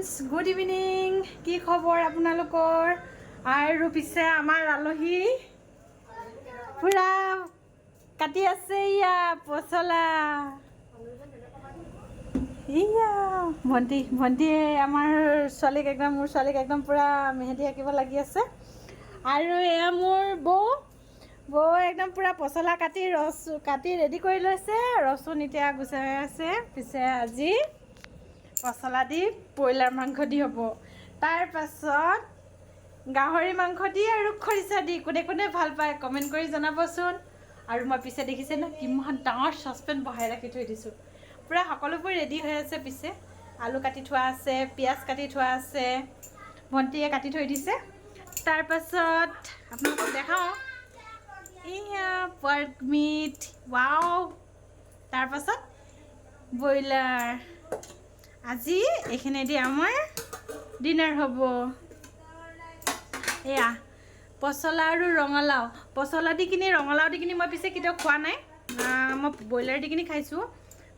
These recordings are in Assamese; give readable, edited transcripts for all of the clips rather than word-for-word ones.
Friends, good evening. কি খবৰ আপোনালোকৰ? আৰু পিছে আমাৰ আলহী পুৰা কাটি আছে ইয়া পচলা। ইয়া ভণ্টিয়ে আমাৰ ছোৱালীক একদম মোৰ ছোৱালীক একদম পুৰা মেহেন্দি আঁকিব লাগি আছে। আৰু এয়া মোৰ বৌ একদম পুৰা পচলা কাটি ৰেডি কৰি লৈছে। ৰচুন এতিয়া গুচাই আছে। পিছে আজি পচলা দি ব্ৰইলাৰ মাংস দি হ'ব। তাৰ পাছত গাহৰি মাংস দি আৰু খৰিচা দি কোনে কোনে ভাল পায় কমেণ্ট কৰি জনাবচোন। আৰু মই পিছে দেখিছে ন কিমান ডাঙৰ চচপেন বহাই ৰাখি থৈ দিছোঁ। পূৰা সকলোবোৰ ৰেডি হৈ আছে। পিছে আলু কাটি থোৱা আছে, পিঁয়াজ কাটি থোৱা আছে, ভণ্টিয়ে কাটি থৈ দিছে। তাৰ পাছত আপোনালোকক দেখাওঁ, এয়া পৰ্ক মিট, ৱাও। তাৰ পাছত ব্ৰইলাৰ। আজি এইখিনিদি আমাৰ ডিনাৰ হ'ব। এয়া পচলা আৰু ৰঙালাও, পচলা দি কিনি ৰঙালাও দি কিনি মই পিছে কেতিয়াও খোৱা নাই। মই ব্ৰইলাৰ দি কিনি খাইছোঁ।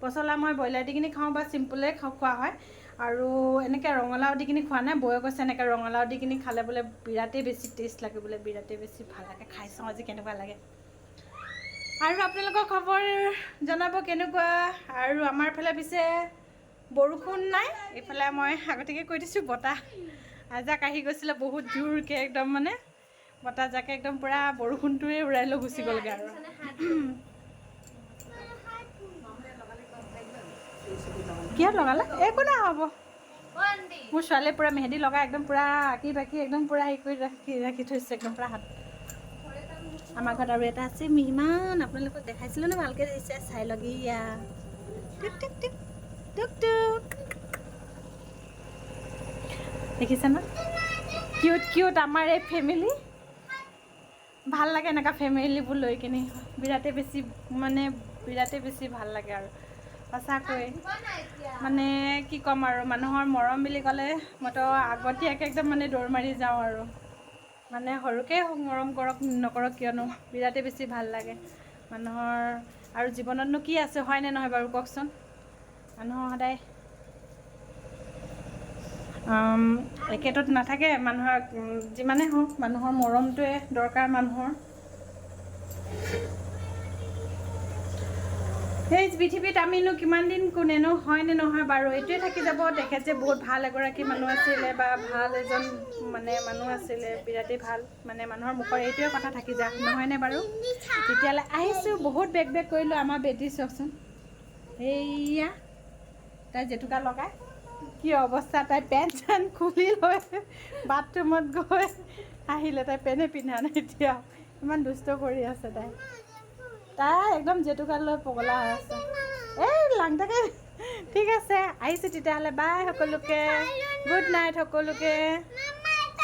পচলা মই ব্ৰইলাৰ দি কিনি খাওঁ বা চিম্পুলে খোৱা হয়। আৰু এনেকৈ ৰঙালাও দি কিনি খোৱা নাই। বৌয়ে কৈছে এনেকৈ ৰঙালাও দি কিনি খালে বোলে বিৰাটেই বেছি টেষ্ট লাগে, বোলে বিৰাটেই বেছি ভাল লাগে। খাই চাওঁ আজি কেনেকুৱা লাগে। আৰু আপোনালোকৰ খবৰ জনাব কেনেকুৱা। আৰু আমাৰ ফালে পিছে বৰষুণ নাই। এইফালে মই আগতীয়াকৈ কৈ দিছোঁ, বতাহ এজাক আহি গৈছিলে বহুত জোৰকৈ, একদম মানে বতাহজাকে একদম পূৰা বৰষুণটোৱে উৰাই লৈ গুচি গ'লগৈ। আৰু কিয় লগালে? একো নাই, হ'ব। মোৰ ছোৱালীয়ে পূৰা মেহেন্দি লগাই একদম পূৰা আঁকি বাকি একদম পূৰা হেৰি কৰি ৰাখি থৈছে একদম পূৰা হাত। আমাৰ ঘৰত আৰু এটা আছে মিহিমান, আপোনালোকক দেখাইছিলোঁ ন ভালকৈ দিছে, চাই লগে। ইয়া টুক টুক টুক টুক টুক, দেখিছে ন কিউট কিউট আমাৰ এই ফেমিলি। ভাল লাগে এনেকুৱা ফেমিলিবোৰ লৈ কিনি, বিৰাটেই বেছি ভাল লাগে। আৰু সঁচাকৈ মানে কি ক'ম আৰু, মানুহৰ মৰম বুলি ক'লে মইতো আগতীয়াকৈ একদম মানে দৌৰ মাৰি যাওঁ। আৰু মানে সৰুকৈ মৰম কৰক নকৰক কিয়নো বিৰাটেই বেছি ভাল লাগে মানুহৰ। আৰু জীৱনতনো কি আছে, হয়নে নহয় বাৰু কওকচোন। মানুহৰ সদায় একেটোত নাথাকে। মানুহৰ যিমানেই হওক মানুহৰ মৰমটোৱে দৰকাৰ মানুহৰ। সেই পৃথিৱীত আমিনো কিমান দিন কোনেনো, হয়নে নহয় বাৰু। এইটোৱে থাকি যাব, তেখেত যে বহুত ভাল এগৰাকী মানুহ আছিলে বা ভাল এজন মানে মানুহ আছিলে, বিৰাটেই ভাল মানে মানুহৰ মুখৰ এইটোৱে কথা থাকি যায়, নহয়নে বাৰু। তেতিয়ালৈ আহিছোঁ, বহুত বেগ কৰিলোঁ। আমাৰ বেটি চাওকচোন, এইয়া তাই জেতুকা লগাই কি অৱস্থা। তাই পেণ্ট চেণ্ট খুলি লৈ বাথৰুমত গৈ আহিলে। তাই পেনে পিন্ধা নাই এতিয়া, ইমান দুষ্ট কৰি আছে তাই একদম জেতুকা লৈ পগলা হৈ আছে। এই লাংটাকে, ঠিক আছে আহিছোঁ তেতিয়াহ'লে, বাই সকলোকে, গুড নাইট সকলোকে।